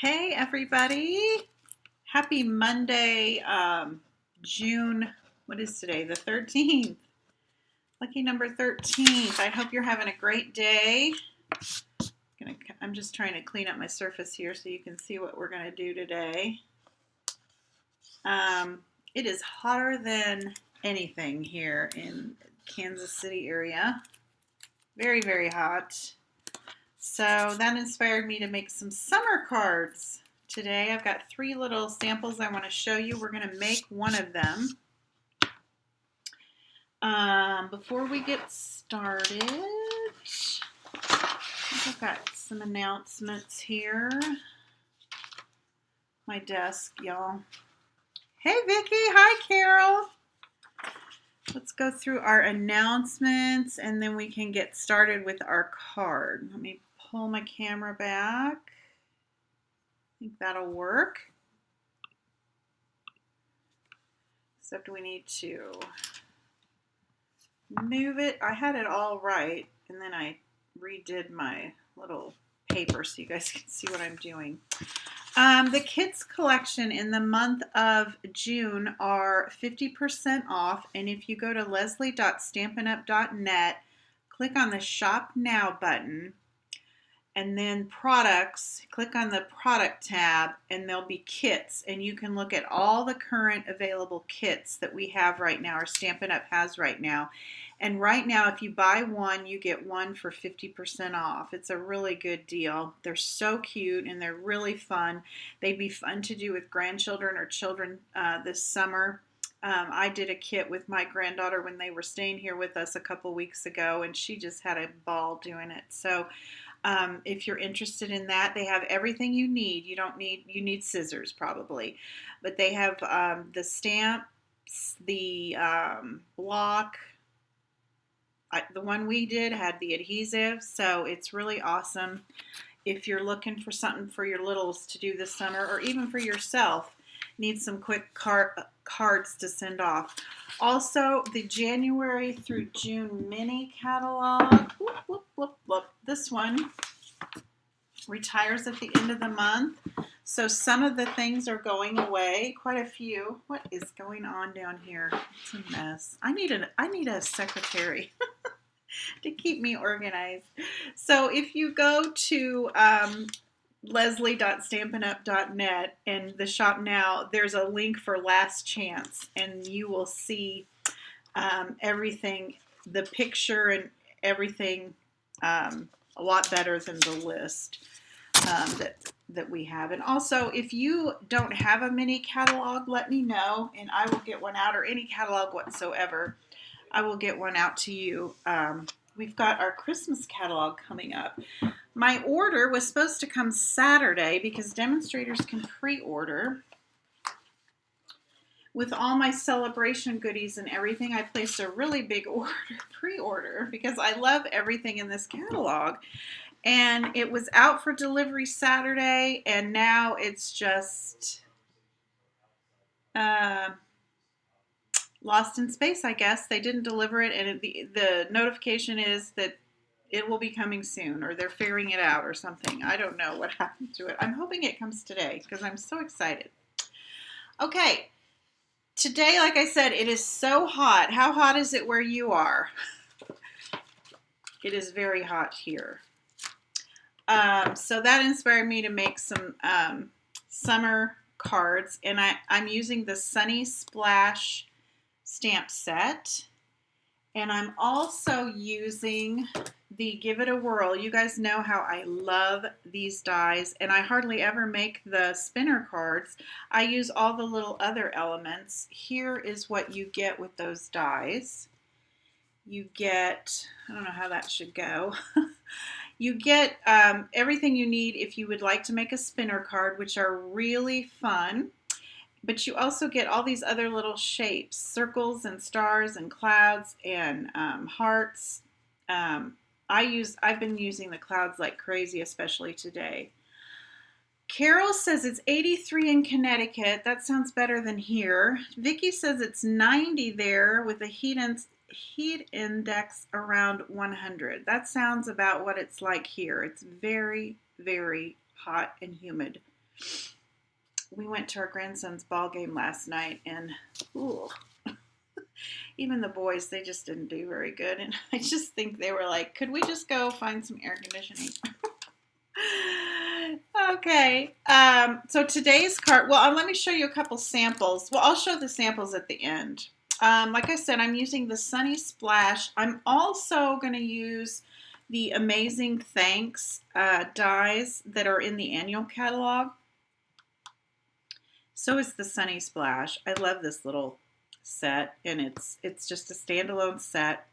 Hey everybody. Happy Monday, June, what is today? The 13th. Lucky number 13th. I hope you're having a great day. I'm just trying to clean up my surface here so you can see what we're going to do today. It is hotter than anything here in Kansas City area. Very, very hot. So that inspired me to make some summer cards. Today I've got 3 little samples I want to show you. We're going to make one of them. Before we get started, I've got some announcements here. My desk, y'all. Hey Vicki, hi Carol. Let's go through our announcements and then we can get started with our card. Let me pull my camera back. I think that'll work. Except we need to move it. I had it all right, and then I redid my little paper so you guys can see what I'm doing. The kids collection in the month of June are 50% off, and if you go to leslie.stampinup.net, click on the Shop Now button, and then products, click on the product tab, and there'll be kits, and you can look at all the current available kits that we have right now, or Stampin' Up! Has right now. And right now, if you buy one, you get one for 50% off. It's a really good deal. They're so cute and they're really fun. They'd be fun to do with grandchildren or children this summer. I did a kit with my granddaughter when they were staying here with us a couple weeks ago, and she just had a ball doing it. So if you're interested in that, they have everything you need. You need scissors probably, but they have the stamps, the block. The one we did had the adhesive, so it's really awesome. If you're looking for something for your littles to do this summer, or even for yourself, need some quick cards to send off. Also, the January through June mini catalog. Whoop, whoop, whoop, whoop. This one retires at the end of the month. So some of the things are going away, quite a few. What is going on down here? It's a mess. I need a secretary to keep me organized. So if you go to leslie.stampinup.net and the Shop Now, there's a link for Last Chance, and you will see everything, the picture and everything a lot better than the list that we have. And also, if you don't have a mini catalog, let me know and I will get one out, or any catalog whatsoever. I will get one out to you. We've got our Christmas catalog coming up. My order was supposed to come Saturday because demonstrators can pre-order. With all my celebration goodies and everything, I placed a really big pre-order because I love everything in this catalog. And it was out for delivery Saturday, and now it's just lost in space, I guess. They didn't deliver it, and the notification is that it will be coming soon, or they're figuring it out or something. I don't know what happened to it. I'm hoping it comes today because I'm so excited. Okay, today, like I said, it is so hot. How hot is it where you are? It is very hot here. So that inspired me to make some summer cards, and I'm using the Sunny Splash stamp set, and I'm also using the Give It a Whirl. You guys know how I love these dies, and I hardly ever make the spinner cards. I use all the little other elements. Here is what you get with those dies. You get, I don't know how that should go. You get everything you need if you would like to make a spinner card, which are really fun. But you also get all these other little shapes, circles and stars and clouds and hearts. I've been using the clouds like crazy, especially today. Carol says it's 83 in Connecticut. That sounds better than here. Vicki says it's 90 there with a heat index around 100. That sounds about what it's like here. It's very, very hot and humid. We went to our grandson's ball game last night, and ooh, even the boys, they just didn't do very good. And I just think they were like, could we just go find some air conditioning? Okay, so today's card, well, let me show you a couple samples. Well, I'll show the samples at the end. Like I said, I'm using the Sunny Splash. I'm also going to use the Amazing Thanks dies that are in the annual catalog. So is the Sunny Splash. I love this little set, and it's just a standalone set.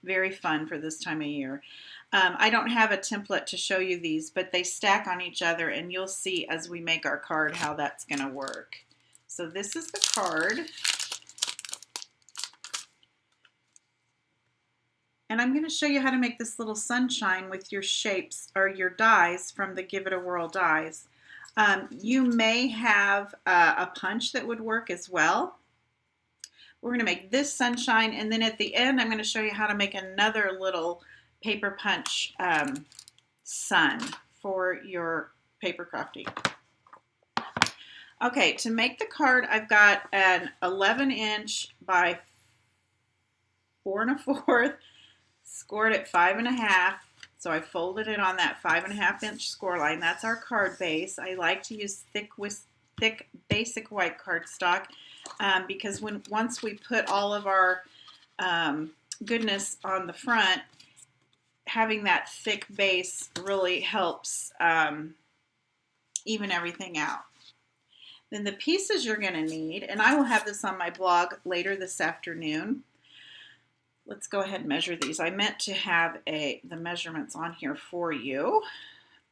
Very fun for this time of year. I don't have a template to show you these, but they stack on each other, and you'll see as we make our card how that's going to work. So this is the card. And I'm going to show you how to make this little sunshine with your shapes or your dies from the Give It a Whirl dies. You may have a punch that would work as well. We're going to make this sunshine, and then at the end I'm going to show you how to make another little paper punch sun for your paper crafting. Okay, to make the card, I've got an 11-inch by 4 1/4, scored at 5 1/2. So I folded it on that 5 1/2-inch score line. That's our card base. I like to use thick basic white cardstock because once we put all of our goodness on the front, having that thick base really helps even everything out. Then the pieces you're going to need, and I will have this on my blog later this afternoon. Let's go ahead and measure these. I meant to have the measurements on here for you.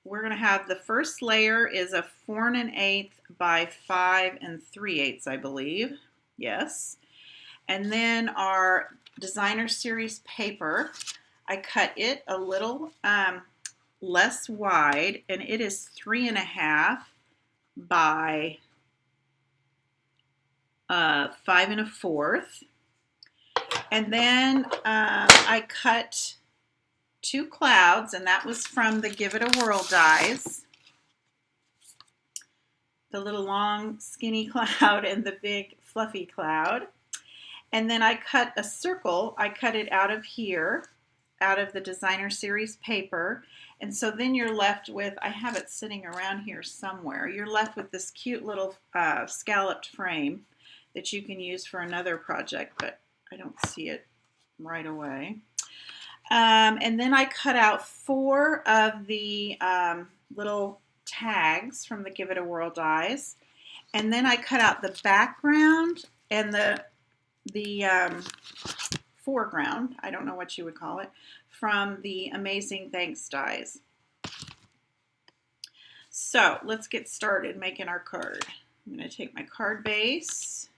We're going to have the first layer is a 4 1/8 by 5 3/8, I believe. Yes. And then our Designer Series paper, I cut it a little less wide, and it is 3 1/2 by 5 1/4. And then I cut 2 clouds, and that was from the Give It a Whirl dies. The little long skinny cloud and the big fluffy cloud. And then I cut a circle. I cut it out of here, out of the Designer Series paper. And so then you're left with, I have it sitting around here somewhere, you're left with this cute little scalloped frame that you can use for another project, but I don't see it right away. And then I cut out 4 of the little tags from the Give It a Whirl dies. And then I cut out the background and the foreground, I don't know what you would call it, from the Amazing Thanks dies. So let's get started making our card. I'm going to take my card base,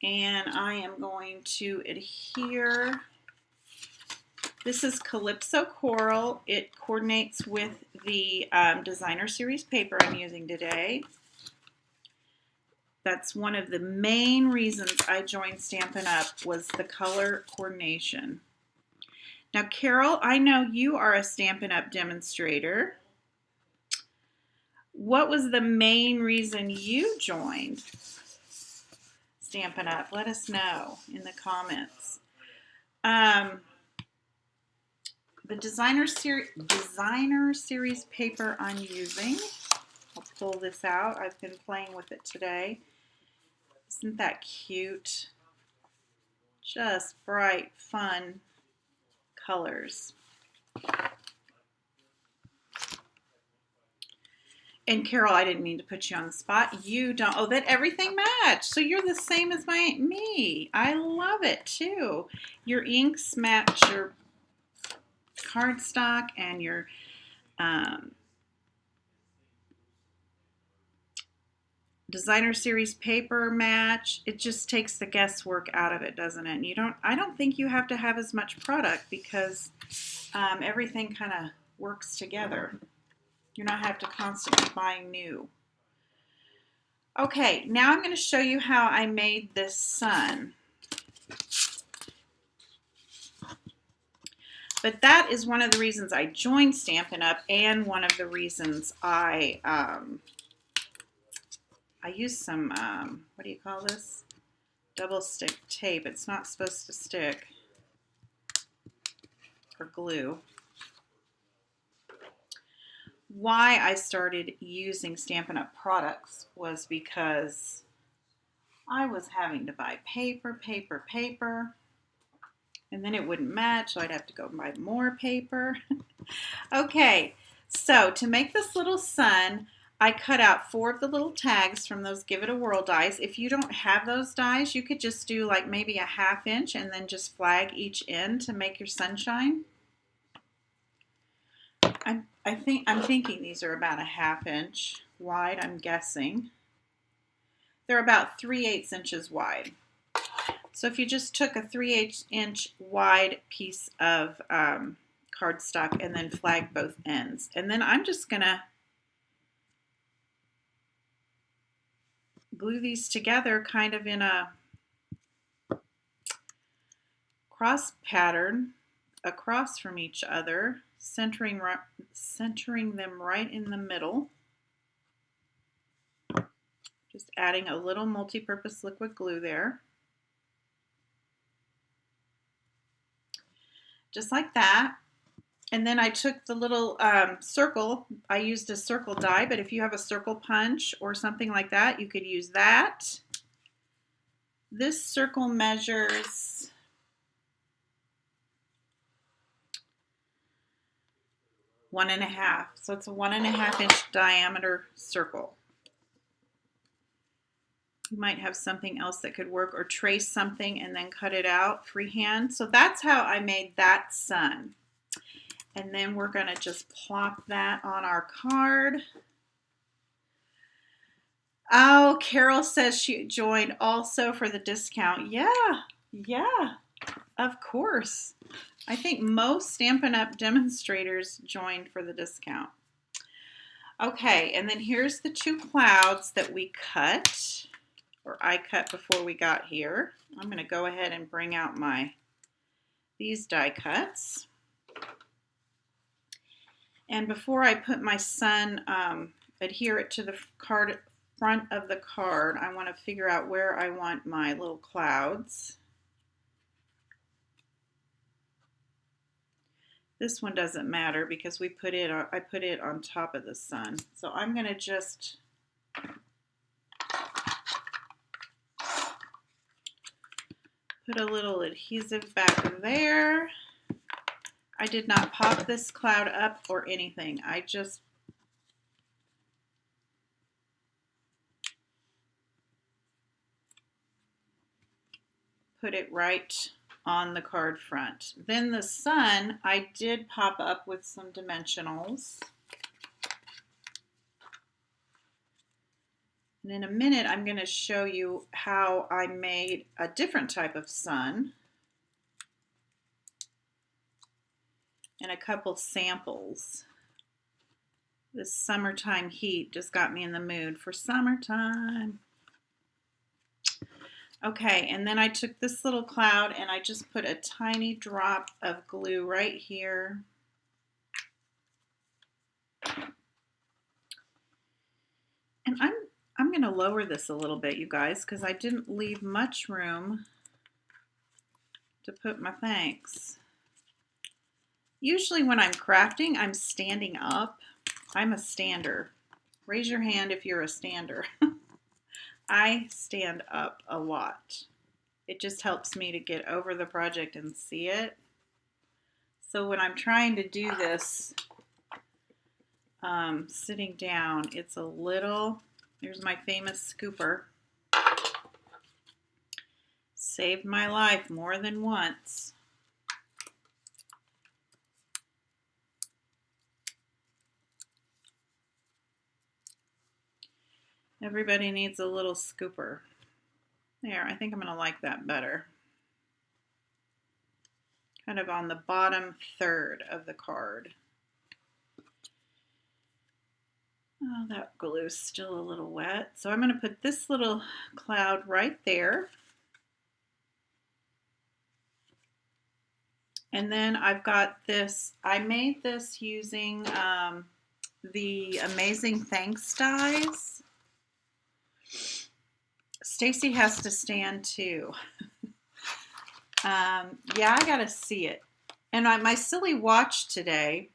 and I am going to adhere. This is Calypso Coral. It coordinates with the Designer Series paper I'm using today. That's one of the main reasons I joined Stampin' Up! Was the color coordination. Now, Carol, I know you are a Stampin' Up! Demonstrator. What was the main reason you joined Stampin' Up! Let us know in the comments. The Designer Series paper I'm using, I'll pull this out. I've been playing with it today. Isn't that cute? Just bright, fun colors. And Carol, I didn't mean to put you on the spot. You don't. Oh, that everything matched. So you're the same as me. I love it too. Your inks match your cardstock, and your Designer Series paper match. It just takes the guesswork out of it, doesn't it? And I don't think you have to have as much product because everything kind of works together. You don't have to constantly buying new. Okay, now I'm going to show you how I made this sun. But that is one of the reasons I joined Stampin' Up! And one of the reasons I used some, what do you call this? Double stick tape. It's not supposed to stick. Or glue. Why I started using Stampin' Up! Products was because I was having to buy paper, and then it wouldn't match, so I'd have to go buy more paper. Okay, so to make this little sun, I cut out 4 of the little tags from those Give It a Whirl dies. If you don't have those dies, you could just do like maybe a 1/2 inch and then just flag each end to make your sunshine. I'm thinking these are about a 1/2 inch wide, I'm guessing. They're about 3/8 inches wide. So if you just took a 3/8 inch wide piece of cardstock and then flag both ends. And then I'm just gonna glue these together kind of in a cross pattern across from each other, centering them right in the middle. Just adding a little multi-purpose liquid glue there. Just like that. And then I took the little circle. I used a circle die, but if you have a circle punch or something like that, you could use that. This circle measures 1.5. So it's a 1.5 inch diameter circle. You might have something else that could work, or trace something and then cut it out freehand. So that's how I made that sun. And then we're going to just plop that on our card. Oh, Carol says she joined also for the discount. Yeah, of course. I think most Stampin' Up! Demonstrators joined for the discount. Okay, and then here's the 2 clouds that we cut, or I cut before we got here. I'm going to go ahead and bring out these die cuts. And before I put my sun, adhere it to the front of the card, I want to figure out where I want my little clouds. This one doesn't matter because I put it on top of the sun. So I'm going to just put a little adhesive back there. I did not pop this cloud up or anything. I just put it right on the card front. Then the sun, I did pop up with some dimensionals. And in a minute, I'm going to show you how I made a different type of sun and a couple samples. This summertime heat just got me in the mood for summertime. Okay, and then I took this little cloud and I just put a tiny drop of glue right here. And I'm going to lower this a little bit, you guys, because I didn't leave much room to put my thanks. Usually when I'm crafting, I'm standing up. I'm a stander. Raise your hand if you're a stander. I stand up a lot. It just helps me to get over the project and see it. So when I'm trying to do this sitting down, it's a little, here's my famous scooper. Saved my life more than once. Everybody needs a little scooper. There, I think I'm going to like that better. Kind of on the bottom third of the card. Oh, that glue's still a little wet. So I'm going to put this little cloud right there. And then I've got this, I made this using the Amazing Thanks dies. Stacy has to stand too. Yeah, I gotta see it. And my silly watch today,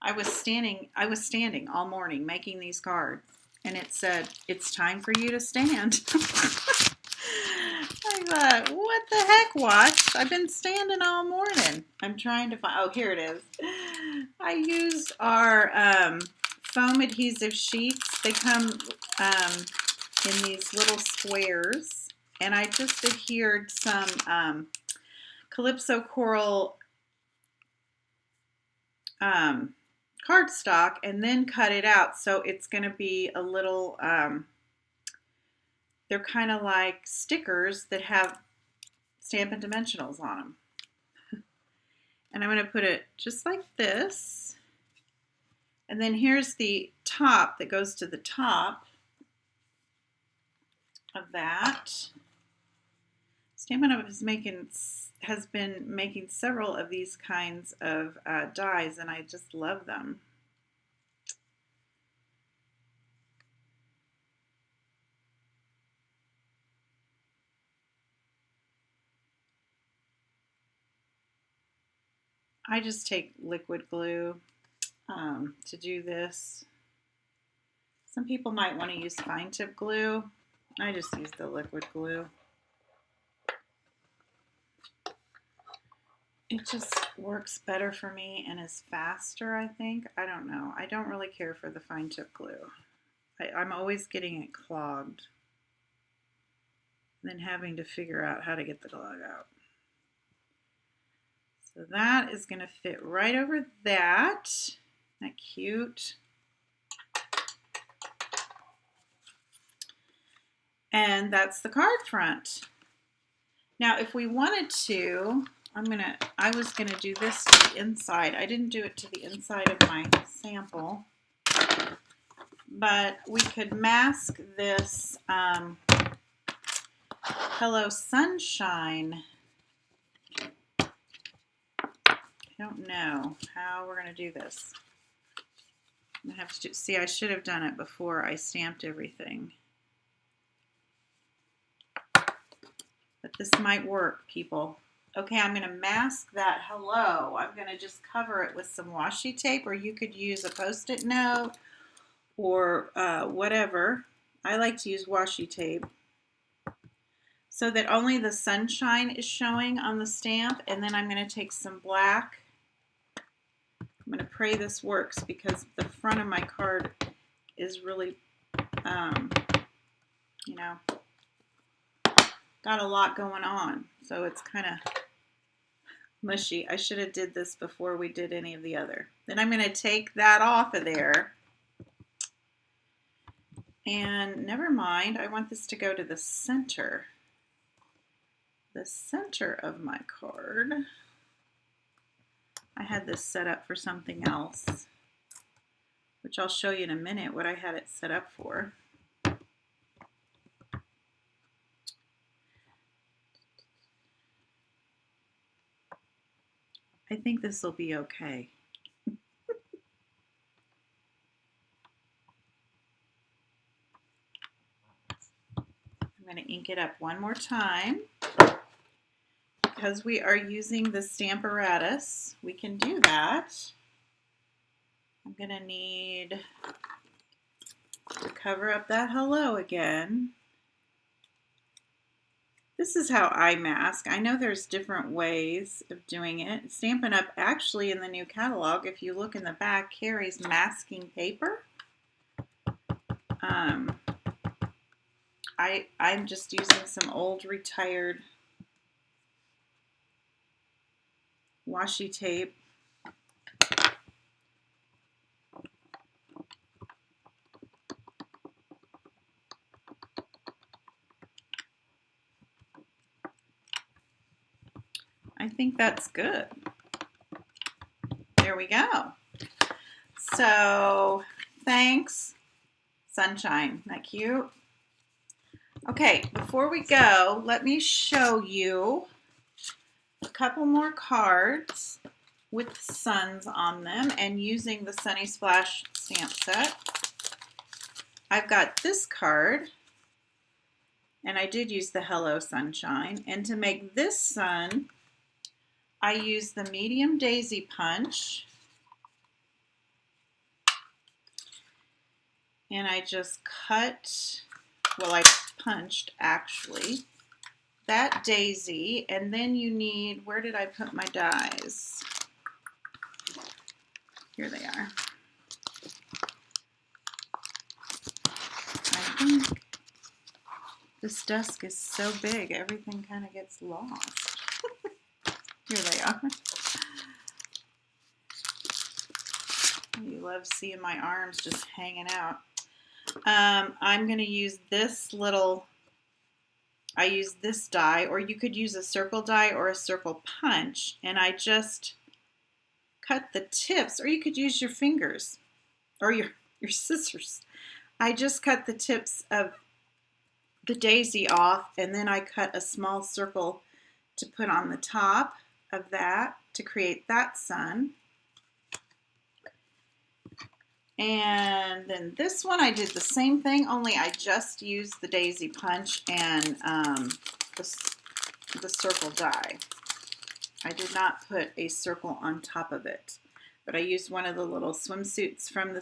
I was standing all morning making these cards, and it said, "It's time for you to stand." I thought, what the heck, watch? I've been standing all morning. I'm trying to find, oh, here it is. I used our foam adhesive sheets. They come in these little squares, and I just adhered some Calypso Coral cardstock and then cut it out, so it's going to be a little they're kind of like stickers that have Stampin' Dimensionals on them. And I'm going to put it just like this, and then here's the top that goes to the top of that. Stampin' Up! Has been making several of these kinds of dies, and I just love them. I just take liquid glue to do this. Some people might want to use fine tip glue. I just use the liquid glue. It just works better for me and is faster, I think. I don't know. I don't really care for the fine tip glue. I'm always getting it clogged, and then having to figure out how to get the clog out. So that is going to fit right over that. Isn't that cute? And that's the card front. Now, if we wanted to, I was gonna do this to the inside. I didn't do it to the inside of my sample, but we could mask this Hello Sunshine. I don't know how we're gonna do this. I'm gonna have to see. I should have done it before I stamped everything. But this might work, people. Okay, I'm going to mask that hello. I'm going to just cover it with some washi tape, or you could use a Post-it note or whatever. I like to use washi tape so that only the sunshine is showing on the stamp. And then I'm going to take some black. I'm going to pray this works because the front of my card is really, you know, got a lot going on, so it's kind of mushy. I should have did this before we did any of the other. Then I'm going to take that off of there, and never mind, I want this to go to the center of my card. I had this set up for something else, which I'll show you in a minute what I had it set up for. I think this will be okay. I'm going to ink it up one more time. Because we are using the Stamparatus, we can do that. I'm going to need to cover up that hello again. This is how I mask. I know there's different ways of doing it. Stampin' Up! Actually in the new catalog, if you look in the back, carries masking paper. I'm just using some old retired washi tape. I think that's good. There we go. So thanks, Sunshine. Isn't that cute? Okay, before we go, let me show you a couple more cards with suns on them and using the Sunny Splash stamp set. I've got this card, and I did use the Hello Sunshine. And to make this sun, I used the medium daisy punch. And I just cut, well, I punched actually, that daisy. And then you need, where did I put my dies? Here they are. I think this desk is so big, everything kind of gets lost. Here they are. You love seeing my arms just hanging out. I'm going to use this little, I use this die, or you could use a circle die or a circle punch, and I just cut the tips, or you could use your fingers or your scissors. I just cut the tips of the daisy off, and then I cut a small circle to put on the top of that to create that sun. And then this one I did the same thing, only I just used the daisy punch and the circle die. I did not put a circle on top of it, but I used one of the little swimsuits from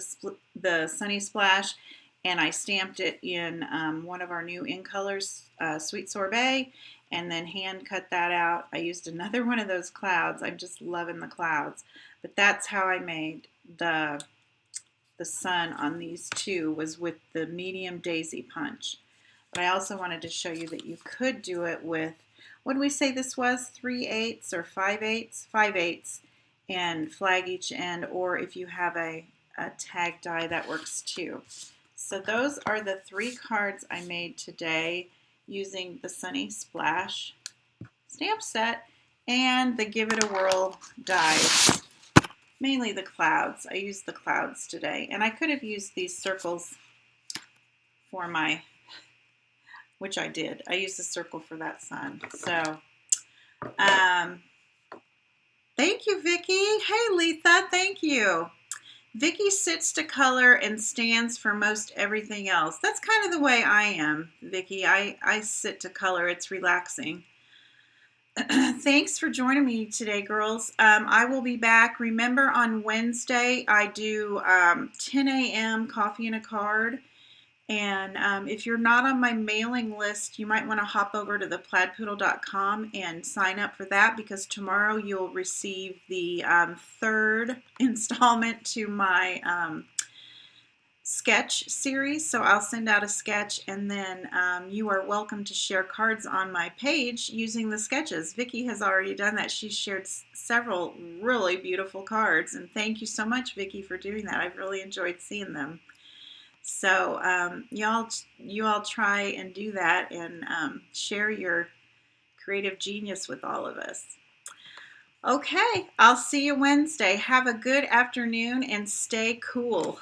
the Sunny Splash, and I stamped it in one of our new In Colors Sweet Sorbet, and then hand cut that out. I used another one of those clouds. I'm just loving the clouds, but that's how I made the sun on these two, was with the medium daisy punch. But I also wanted to show you that you could do it with, what did we say this was, 3/8 or 5/8? 5/8 and flag each end, or if you have a tag die, that works too. So those are the 3 cards I made today using the Sunny Splash stamp set and the Give It a Whirl dies. Mainly the clouds. I used the clouds today, and I could have used these circles for my, which I did. I used a circle for that sun. So, thank you, Vicki. Hey, Letha, thank you. Vicki sits to color and stands for most everything else. That's kind of the way I am, Vicki. I sit to color. It's relaxing. Thanks for joining me today, girls. I will be back. Remember, on Wednesday, I do 10 a.m. Coffee and a Card. And if you're not on my mailing list, you might want to hop over to theplaidpoodle.com and sign up for that, because tomorrow you'll receive the 3rd installment to my sketch series. So I'll send out a sketch, and then you are welcome to share cards on my page using the sketches. Vicki has already done that. She's shared several really beautiful cards, and thank you so much, Vicki, for doing that. I've really enjoyed seeing them. So you all try and do that, and share your creative genius with all of us. Okay, I'll see you Wednesday. Have a good afternoon and stay cool.